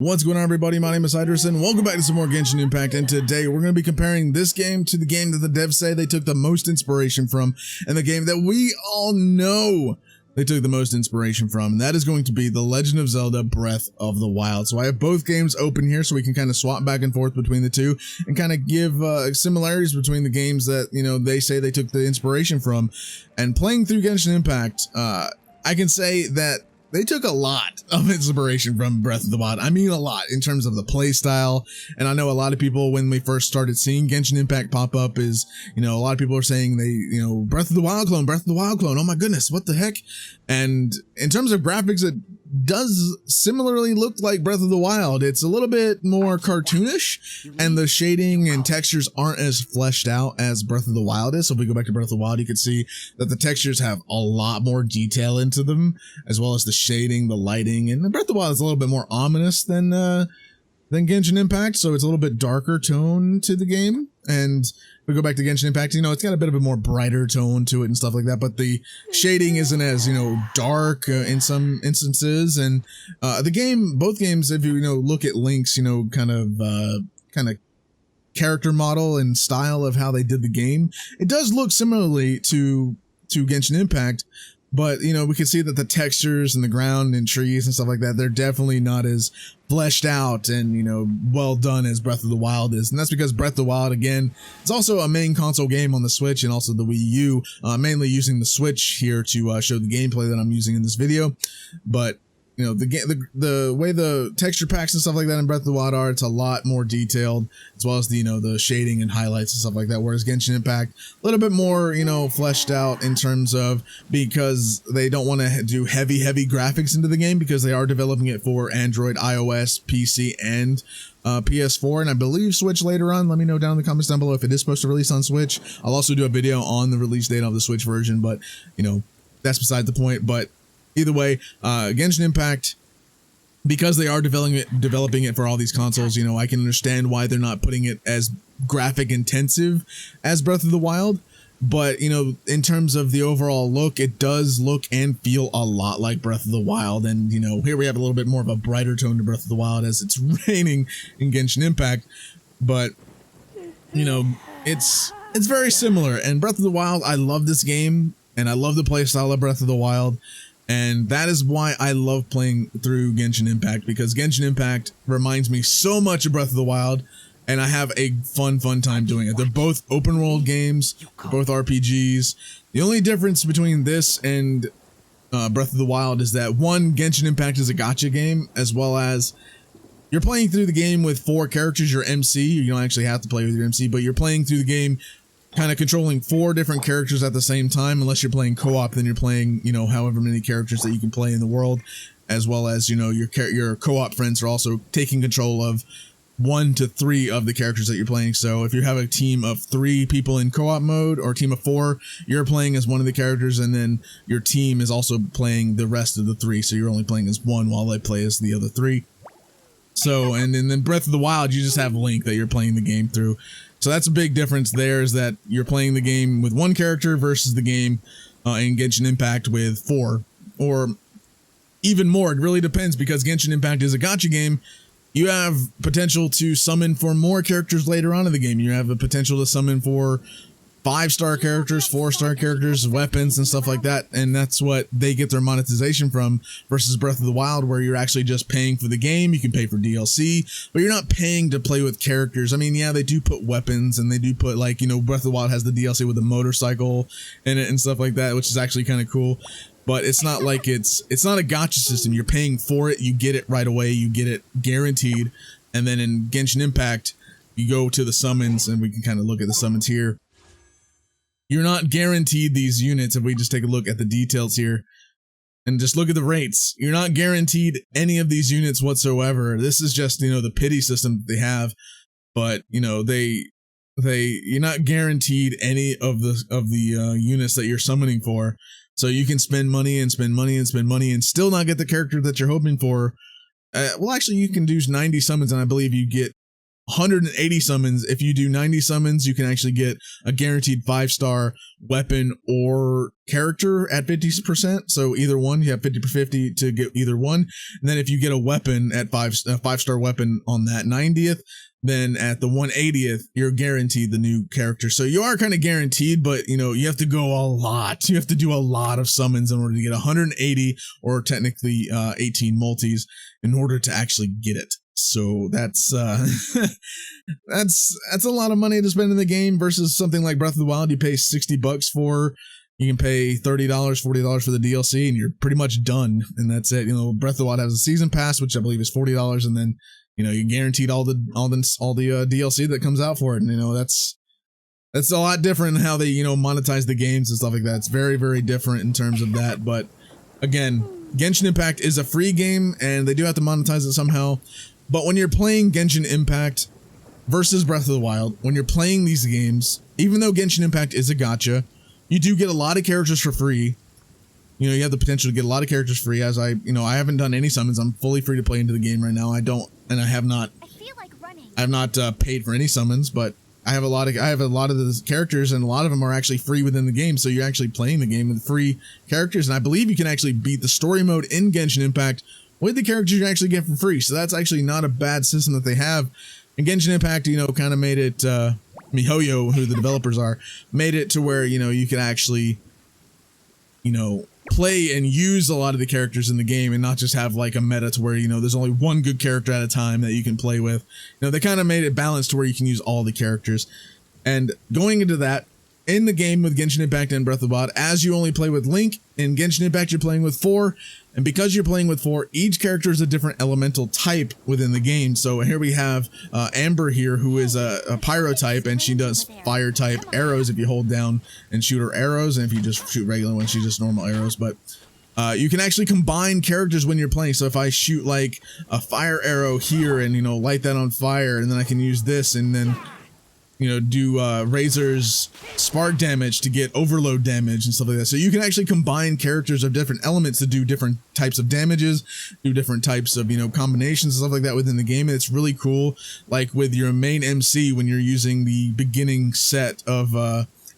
What's going on, everybody? My name is Hydros, and welcome back to some more Genshin Impact. And today we're going to be comparing this game to the game that the devs say they took the most inspiration from, and the game that we all know they took the most inspiration from, and that is going to be The Legend of Zelda Breath of the Wild. So I have both games open here so we can kind of swap back and forth between the two and kind of give similarities between the games that, you know, they say they took the inspiration from. And playing through Genshin Impact, I can say that they took a lot of inspiration from Breath of the Wild. I mean, a lot in terms of the play style. And I know a lot of people, when we first started seeing Genshin Impact pop up, is, you know, a lot of people are saying they, you know, Breath of the Wild clone, Breath of the Wild clone. Oh my goodness, what the heck? And in terms of graphics, it does similarly look like Breath of the Wild. It's a little bit more cartoonish, and the shading and textures aren't as fleshed out as Breath of the Wild is. So if we go back to Breath of the Wild, you can see that the textures have a lot more detail into them, as well as the shading, the lighting, and Breath of the Wild is a little bit more ominous than Genshin Impact, so it's a little bit darker tone to the game. And we go back to Genshin Impact, you know, it's got a bit of a more brighter tone to it and stuff like that, but the shading isn't as, you know, dark in some instances. And the game, both games, if you know, look at Link's, you know, kind of character model and style of how they did the game, it does look similarly to Genshin Impact. But, you know, we can see that the textures and the ground and trees and stuff like that, they're definitely not as fleshed out and, you know, well done as Breath of the Wild is. And that's because Breath of the Wild, again, it's also a main console game on the Switch and also the Wii U, mainly using the Switch here to show the gameplay that I'm using in this video. But, you know, the way the texture packs and stuff like that in Breath of the Wild are, it's a lot more detailed, as well as the, you know, the shading and highlights and stuff like that. Whereas Genshin Impact, a little bit more, you know, fleshed out in terms of, because they don't want to do heavy graphics into the game, because they are developing it for Android, iOS, PC, and PS4, and I believe Switch later on. Let me know down in the comments down below if it is supposed to release on Switch. I'll also do a video on the release date of the Switch version, but, you know, that's beside the point. But either way, Genshin Impact, because they are developing it for all these consoles, you know, I can understand why they're not putting it as graphic intensive as Breath of the Wild. But, you know, in terms of the overall look, it does look and feel a lot like Breath of the Wild. And, you know, here we have a little bit more of a brighter tone to Breath of the Wild as it's raining in Genshin Impact. But, you know, it's very similar. And Breath of the Wild, I love this game, and I love the playstyle of Breath of the Wild. And that is why I love playing through Genshin Impact, because Genshin Impact reminds me so much of Breath of the Wild, and I have a fun time doing it. They're both open world games, both RPGs. The only difference between this and Breath of the Wild is that, one, Genshin Impact is a gacha game, as well as you're playing through the game with 4 characters, your MC. You don't actually have to play with your MC, but you're playing through the game kind of controlling 4 different characters at the same time. Unless you're playing co-op, then you're playing, you know, however many characters that you can play in the world, as well as, you know, your co-op friends are also taking control of 1 to 3 of the characters that you're playing. So if you have a team of 3 people in co-op mode, or a team of 4, you're playing as one of the characters, and then your team is also playing the rest of the 3, so you're only playing as one while they play as the other 3. So, and then Breath of the Wild, you just have Link that you're playing the game through. So that's a big difference there, is that you're playing the game with 1 character versus the game in Genshin Impact with 4, or even more. It really depends, because Genshin Impact is a gacha game. You have potential to summon for more characters later on in the game. You have a potential to summon for 5-star characters, 4-star characters, weapons, and stuff like that. And that's what they get their monetization from, versus Breath of the Wild, where you're actually just paying for the game. You can pay for DLC, but you're not paying to play with characters. I mean, yeah, they do put weapons, and they do put, like, you know, Breath of the Wild has the DLC with a motorcycle in it and stuff like that, which is actually kind of cool. But it's not like it's not a gacha system. You're paying for it. You get it right away. You get it guaranteed. And then in Genshin Impact, you go to the summons, and we can kind of look at the summons here. You're not guaranteed these units. If we just take a look at the details here and just look at the rates, you're not guaranteed any of these units whatsoever. This is just, you know, the pity system that they have. But, you know, you're not guaranteed any of the units that you're summoning for. So you can spend money and spend money and spend money and still not get the character that you're hoping for. Well, actually, you can do 90 summons, and I believe you get 180 summons. If you do 90 summons, you can actually get a guaranteed 5-star weapon or character at 50%. So either one, you have 50 per 50 to get either one. And then if you get a weapon at 5-star weapon on that 90th, then at the 180th, you're guaranteed the new character. So you are kind of guaranteed, but you have to go a lot. You have to do a lot of summons in order to get 180 or technically 18 multis in order to actually get it. So that's that's a lot of money to spend in the game versus something like Breath of the Wild. You pay $60 for. You can pay $30, $40 for the DLC, and you're pretty much done. And that's it. Breath of the Wild has a season pass, which I believe is $40, and then you're guaranteed all the DLC that comes out for it. And that's a lot different in how they monetize the games and stuff like that. It's very, very different in terms of that. But again, Genshin Impact is a free game, and they do have to monetize it somehow. But when you're playing Genshin Impact versus Breath of the Wild, when you're playing these games, even though Genshin Impact is a gacha, you do get a lot of characters for free. You have the potential to get a lot of characters free. As I haven't done any summons. I'm fully free to play into the game right now. I have not paid for any summons, but I have a lot of the characters, and a lot of them are actually free within the game. So you're actually playing the game with free characters, and I believe you can actually beat the story mode in Genshin Impact with the characters you actually get for free. So that's actually not a bad system that they have. And Genshin Impact, kind of made it, MiHoYo, who the developers are, made it to where, you can actually, play and use a lot of the characters in the game and not just have like a meta to where, there's only one good character at a time that you can play with. They kind of made it balanced to where you can use all the characters. And going into that, in the game with Genshin Impact and Breath of the Wild, as you only play with Link, in Genshin Impact you're playing with 4, and because you're playing with 4, each character is a different elemental type within the game. So here we have Amber here, who is a pyro type, and she does fire type arrows if you hold down and shoot her arrows, and if you just shoot regular ones, she's just normal arrows. But you can actually combine characters when you're playing. So if I shoot like a fire arrow here and light that on fire, and then I can use this and then do Razor's spark damage to get overload damage and stuff like that. So you can actually combine characters of different elements to do different types of damages, do different types of, combinations and stuff like that within the game. And it's really cool. Like with your main MC, when you're using the beginning set of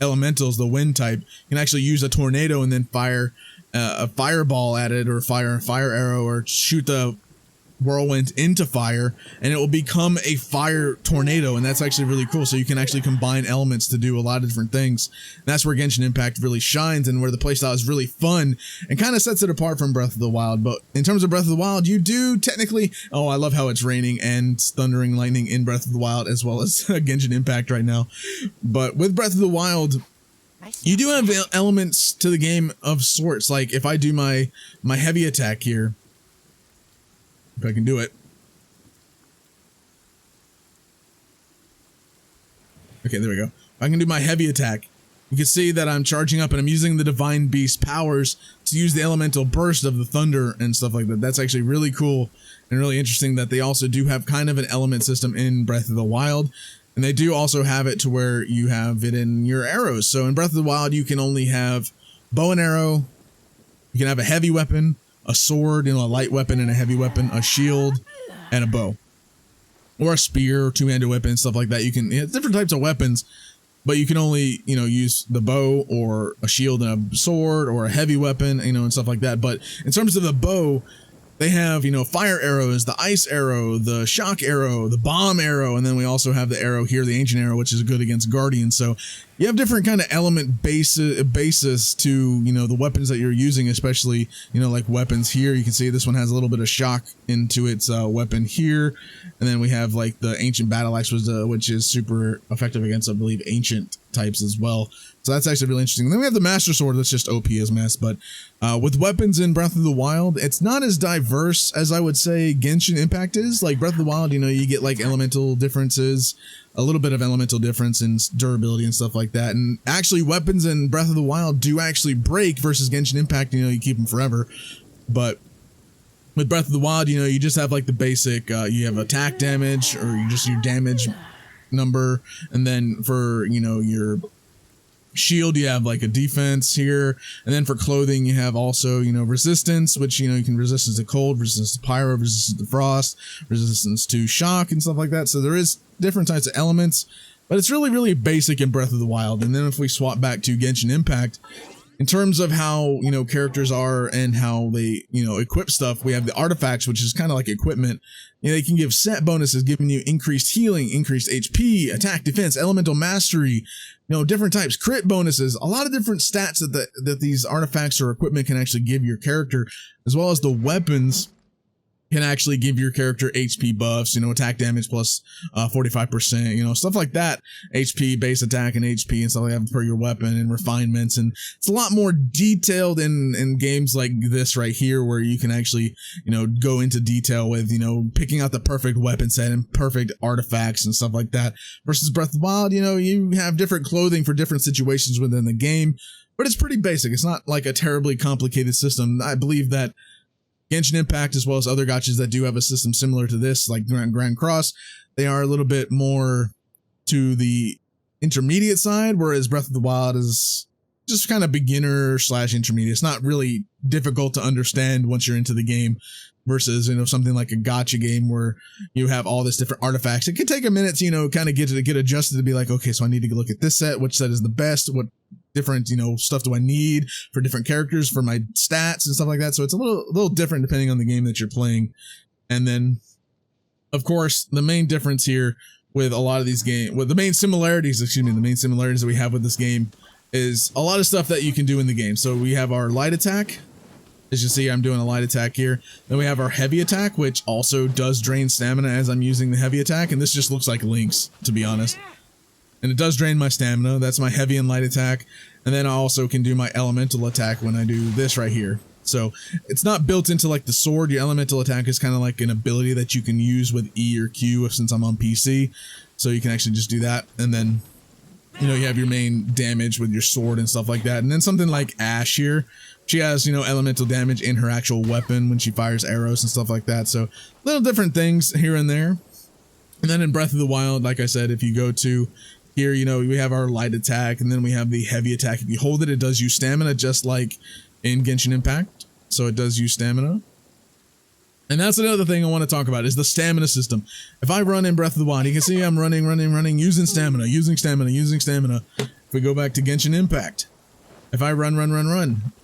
elementals, the wind type, you can actually use a tornado and then fire a fireball at it, or fire a fire arrow, or shoot the whirlwind into fire, and it will become a fire tornado. And that's actually really cool. So you can actually combine elements to do a lot of different things. And that's where Genshin Impact really shines, and where the playstyle is really fun and kind of sets it apart from Breath of the Wild. But in terms of Breath of the Wild, you do technically, I love how it's raining and thundering lightning in Breath of the Wild, as well as Genshin Impact right now. But with Breath of the Wild, you do have elements to the game of sorts. Like if I do my heavy attack here, if I can do it. Okay, there we go. If I can do my heavy attack, you can see that I'm charging up and I'm using the Divine Beast powers to use the elemental burst of the thunder and stuff like that. That's actually really cool and really interesting that they also do have kind of an element system in Breath of the Wild. And they do also have it to where you have it in your arrows. So in Breath of the Wild, you can only have bow and arrow. You can have a heavy weapon, a sword, a light weapon and a heavy weapon, a shield, and a bow. Or a spear, or two-handed weapon, stuff like that. You can, different types of weapons, but you can only, use the bow or a shield and a sword or a heavy weapon, and stuff like that. But in terms of the bow, they have, fire arrows, the ice arrow, the shock arrow, the bomb arrow, and then we also have the arrow here, the ancient arrow, which is good against guardians. So you have different kind of element basis to, the weapons that you're using, especially, like weapons here. You can see this one has a little bit of shock into its weapon here. And then we have like the ancient battle axe, which is super effective against, I believe, ancient types as well. So that's actually really interesting. And then we have the Master Sword that's just OP as mess. But with weapons in Breath of the Wild, it's not as diverse as I would say Genshin Impact is. Like Breath of the Wild, you get like elemental differences, a little bit of elemental difference in durability and stuff like that. And actually weapons in Breath of the Wild do actually break versus Genshin Impact, you keep them forever. But with Breath of the Wild, you just have like the basic, you have attack damage, or you just your damage number. And then for, your shield, you have like a defense here, and then for clothing you have also, you know, resistance, which, you know, you can resistance to cold, resistance to pyro, resistance to frost, resistance to shock and stuff like that. So there is different types of elements, but it's really basic in Breath of the Wild. And then if we swap back to Genshin Impact, in terms of how, you know, characters are and how they, you know, equip stuff, we have the artifacts, which is kind of like equipment. You know, they can give set bonuses, giving you increased healing, increased HP, attack, defense, elemental mastery, you know, different types, crit bonuses, a lot of different stats that these artifacts or equipment can actually give your character, as well as the weapons can actually give your character HP buffs, you know, attack damage plus 45%, you know, stuff like that, HP, base attack, and HP and stuff like that for your weapon, and refinements. And it's a lot more detailed in games like this right here, where you can actually, you know, go into detail with, you know, picking out the perfect weapon set and perfect artifacts and stuff like that. Versus Breath of the Wild, you know, you have different clothing for different situations within the game, but it's pretty basic. It's not like a terribly complicated system. I believe that Genshin Impact, as well as other gachas that do have a system similar to this, like Grand Cross, they are a little bit more to the intermediate side, whereas Breath of the Wild is just kind of beginner / intermediate. It's not really difficult to understand once you're into the game, versus, you know, something like a gacha game where you have all this different artifacts. It can take a minute to, you know, kind of get adjusted to be like, okay, so I need to look at this set, which set is the best, what different, you know, stuff do I need for different characters for my stats and stuff like that. So it's a little different depending on the game that you're playing. And then, of course, the main difference here with a lot of these games, the main similarities that we have with this game is a lot of stuff that you can do in the game. So we have our light attack. As you see, I'm doing a light attack here. Then we have our heavy attack, which also does drain stamina as I'm using the heavy attack. And this just looks like Link's, to be honest. And it does drain my stamina. That's my heavy and light attack. And then I also can do my elemental attack when I do this right here. So it's not built into like the sword. Your elemental attack is kind of like an ability that you can use with E or Q since I'm on PC. So you can actually just do that. And then, you know, you have your main damage with your sword and stuff like that. And then something like Ash here. She has, you know, elemental damage in her actual weapon when she fires arrows and stuff like that. So little different things here and there. And then in Breath of the Wild, like I said, if you go to here, you know, we have our light attack, and then we have the heavy attack. If you hold it, it does use stamina, just like in Genshin Impact. So it does use stamina. And that's another thing I want to talk about, is the stamina system. If I run in Breath of the Wild, you can see I'm running, using stamina. If we go back to Genshin Impact, if I run,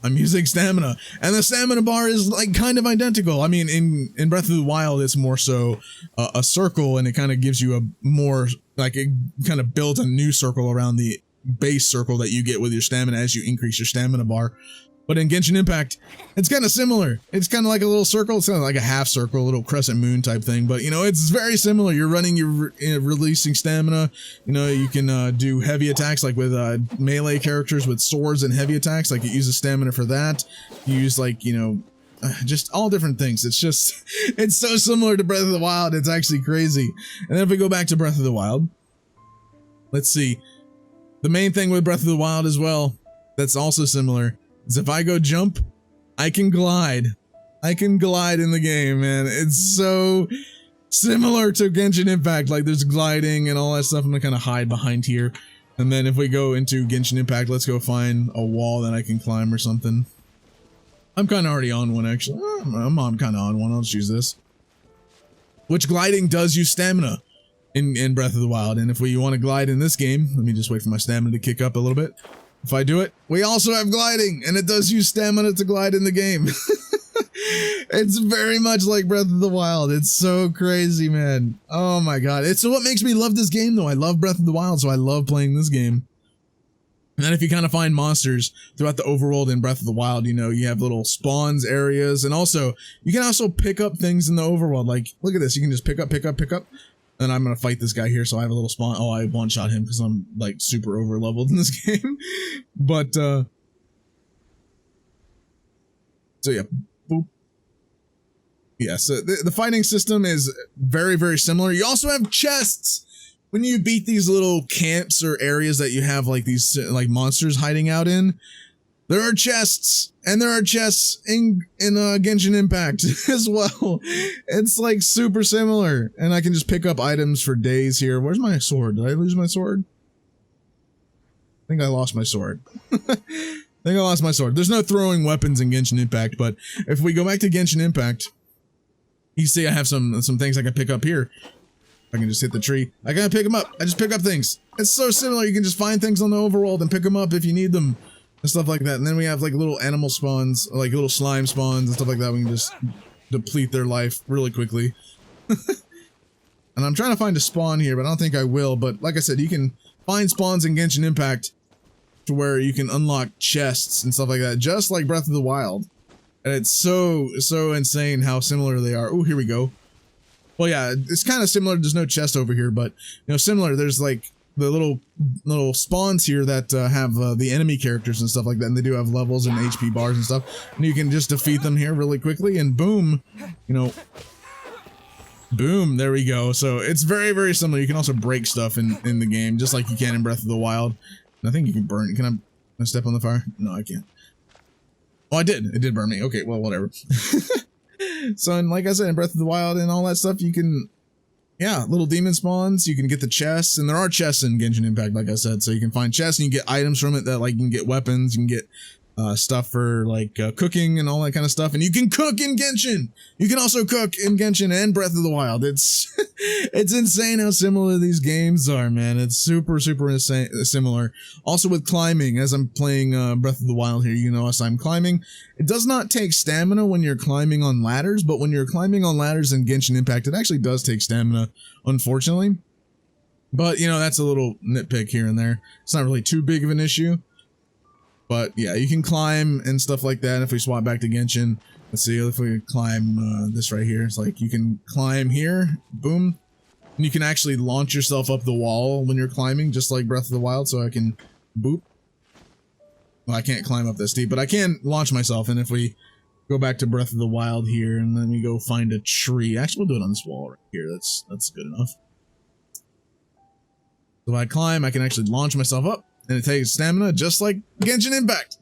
I'm using stamina. And the stamina bar is like kind of identical. I mean, in Breath of the Wild, it's more so a circle, and it kind of gives you a more, like, it kind of builds a new circle around the base circle that you get with your stamina as you increase your stamina bar. But in Genshin Impact, it's kind of similar. It's kind of like a little circle. It's kind of like a half circle, a little crescent moon type thing. But, you know, it's very similar. You're running, you're releasing stamina. You know, you can do heavy attacks, like with melee characters with swords and heavy attacks. Like, it uses stamina for that. You use, like, you know, just all different things. It's just, it's so similar to Breath of the Wild. It's actually crazy. And then if we go back to Breath of the Wild, let's see. The main thing with Breath of the Wild as well, that's also similar, is if I go jump, I can glide. I can glide in the game, man. It's so similar to Genshin Impact. Like, there's gliding and all that stuff. I'm gonna kind of hide behind here. And then if we go into Genshin Impact, let's go find a wall that I can climb or something. I'm kind of already on one, actually. I'm kind of on one. I'll just use this. Which gliding does use stamina in Breath of the Wild. And if we want to glide in this game, let me just wait for my stamina to kick up a little bit. If I do it, we also have gliding, and it does use stamina to glide in the game. It's very much like Breath of the Wild. It's so crazy, man. Oh my god. It's what makes me love this game, though. I love Breath of the Wild, so I love playing this game. And then if you kind of find monsters throughout the overworld in Breath of the Wild, you know, you have little spawns areas, and also, you can also pick up things in the overworld. Like, look at this. You can just pick up. And I'm gonna fight this guy here, so I have a little spawn. Oh, I one-shot him because I'm, like, super over-leveled in this game. But, so yeah. Boop. Yeah, so the fighting system is very, very similar. You also have chests! When you beat these little camps or areas that you have, like, these, like, monsters hiding out in, there are chests, and there are chests in Genshin Impact as well. It's like super similar, and I can just pick up items for days here. Where's my sword? Did I lose my sword? think I lost my sword. I think I lost my sword. There's no throwing weapons in Genshin Impact, but if we go back to Genshin Impact, you see I have some things I can pick up here. I can just hit the tree. I gotta pick them up. I just pick up things. It's so similar. You can just find things on the overworld and pick them up if you need them and stuff like that. And then we have like little animal spawns, like little slime spawns and stuff like that. We can just deplete their life really quickly. And I'm trying to find a spawn here, but I don't think I will. But like I said, you can find spawns in Genshin Impact to where you can unlock chests and stuff like that, just like Breath of the Wild. And it's so insane how similar they are. Oh, here we go. Well, yeah, it's kind of similar. There's no chest over here, but you know, similar. There's like the little spawns here that have the enemy characters and stuff like that, and they do have levels and HP bars and stuff. And you can just defeat them here really quickly, and boom, you know, boom, there we go. So it's very similar. You can also break stuff in the game, just like you can in Breath of the Wild. And I think you can burn. Can I step on the fire? No, I can't. Oh, I did. It did burn me. Okay, well, whatever. So, and like I said, in Breath of the Wild and all that stuff, you can, yeah, little demon spawns. You can get the chests, and there are chests in Genshin Impact, like I said. So you can find chests, and you get items from it that, like, you can get weapons, you can get stuff for like cooking and all that kind of stuff. And you can cook in Genshin. You can also cook in Genshin and Breath of the Wild. It's it's insane how similar these games are, man. It's super insane, similar. Also with climbing, as I'm playing Breath of the Wild here, you notice I'm climbing. It does not take stamina when you're climbing on ladders, but when you're climbing on ladders in Genshin Impact, it actually does take stamina, unfortunately. But, you know, that's a little nitpick here and there. It's not really too big of an issue. But yeah, you can climb and stuff like that. If we swap back to Genshin, let's see if we climb this right here. It's like you can climb here, boom. And you can actually launch yourself up the wall when you're climbing, just like Breath of the Wild. So I can boop. Well, I can't climb up this steep, but I can launch myself. And if we go back to Breath of the Wild here, and then we go find a tree. Actually, we'll do it on this wall right here. That's good enough. So if I climb, I can actually launch myself up. And it takes stamina just like Genshin Impact.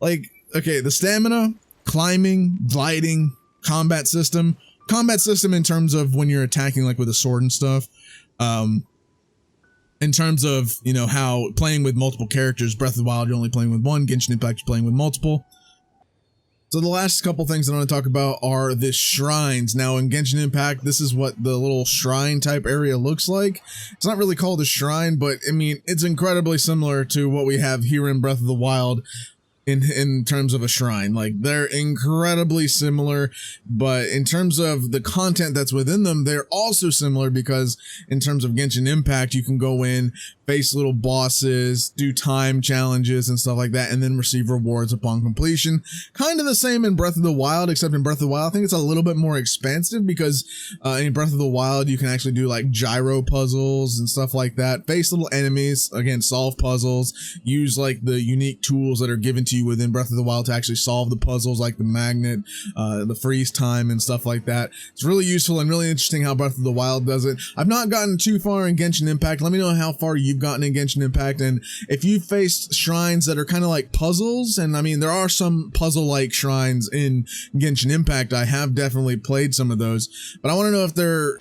Like, okay, the stamina, climbing, gliding, combat system in terms of when you're attacking like with a sword and stuff. In terms of, you know, how playing with multiple characters, Breath of the Wild, you're only playing with one, Genshin Impact, you're playing with multiple. So the last couple things that I want to talk about are the shrines. Now in Genshin Impact, this is what the little shrine type area looks like. It's not really called a shrine, but I mean, it's incredibly similar to what we have here in Breath of the Wild in terms of a shrine. Like, they're incredibly similar, but in terms of the content that's within them, they're also similar, because in terms of Genshin Impact, you can go in, face little bosses, do time challenges and stuff like that, and then receive rewards upon completion. Kind of the same in Breath of the Wild, except in Breath of the Wild, I think it's a little bit more expansive, because in Breath of the Wild, you can actually do like gyro puzzles and stuff like that, face little enemies, again, solve puzzles, use like the unique tools that are given to you within Breath of the Wild to actually solve the puzzles, like the magnet, the freeze time and stuff like that. It's really useful and really interesting how Breath of the Wild does it. I've not gotten too far in Genshin Impact. Let me know how far you've gotten in Genshin Impact, and if you've faced shrines that are kind of like puzzles. And I mean, there are some puzzle-like shrines in Genshin Impact. I have definitely played some of those, but I want to know if they're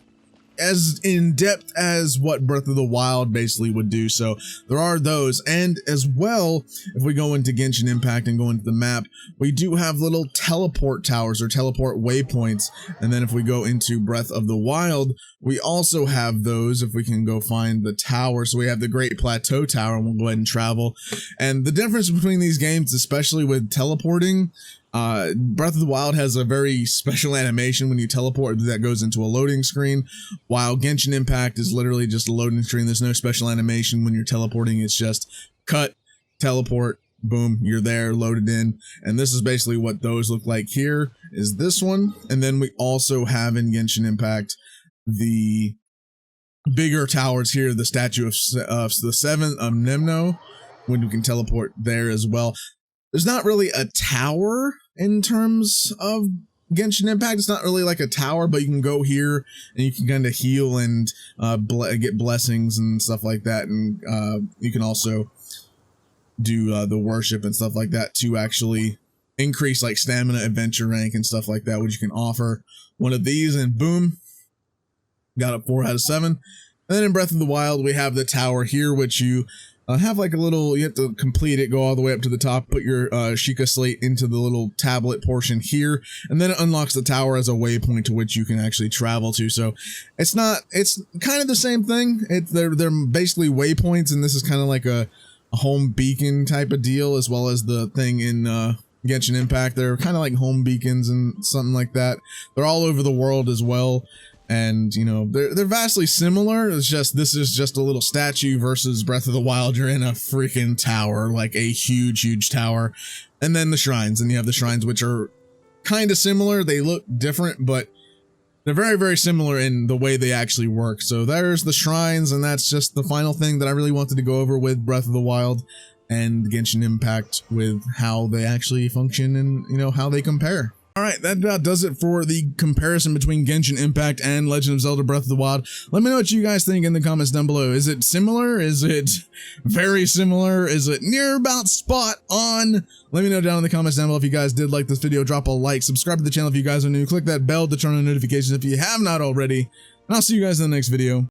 as in-depth as what Breath of the Wild basically would do. So there are those, and as well, if we go into Genshin Impact and go into the map, we do have little teleport towers or teleport waypoints. And then if we go into Breath of the Wild, we also have those. If we can go find the tower, so we have the Great Plateau Tower, and we'll go ahead and travel. And the difference between these games, especially with teleporting, Breath of the Wild has a very special animation when you teleport that goes into a loading screen, while Genshin Impact is literally just a loading screen. There's no special animation when you're teleporting. It's just cut, teleport, boom, you're there, loaded in. And this is basically what those look like. Here is this one. And then we also have in Genshin Impact the bigger towers here, the statue of the Seven of Nimno, when you can teleport there as well. There's not really a tower in terms of Genshin Impact. It's not really like a tower, but you can go here and you can kind of heal and get blessings and stuff like that. And you can also do the worship and stuff like that to actually increase like stamina, adventure rank and stuff like that, which you can offer one of these, and boom, got a 4 out of 7. And then in Breath of the Wild, we have the tower here, which you have like a little, you have to complete it, go all the way up to the top, put your Sheikah slate into the little tablet portion here, and then it unlocks the tower as a waypoint to which you can actually travel to. So it's kind of the same thing. They're basically waypoints, and this is kind of like a home beacon type of deal, as well as the thing in Genshin Impact. They're kind of like home beacons and something like that. They're all over the world as well. And, you know, they're vastly similar. It's just, this is just a little statue versus Breath of the Wild. You're in a freaking tower, like a huge tower. And then the shrines, and you have the shrines, which are kind of similar. They look different, but they're very similar in the way they actually work. So there's the shrines, and that's just the final thing that I really wanted to go over with Breath of the Wild and Genshin Impact, with how they actually function and, you know, how they compare. Alright, that about does it for the comparison between Genshin Impact and Legend of Zelda Breath of the Wild. Let me know what you guys think in the comments down below. Is it similar? Is it very similar? Is it near about spot on? Let me know down in the comments down below if you guys did like this video. Drop a like, subscribe to the channel if you guys are new, click that bell to turn on notifications if you have not already, and I'll see you guys in the next video.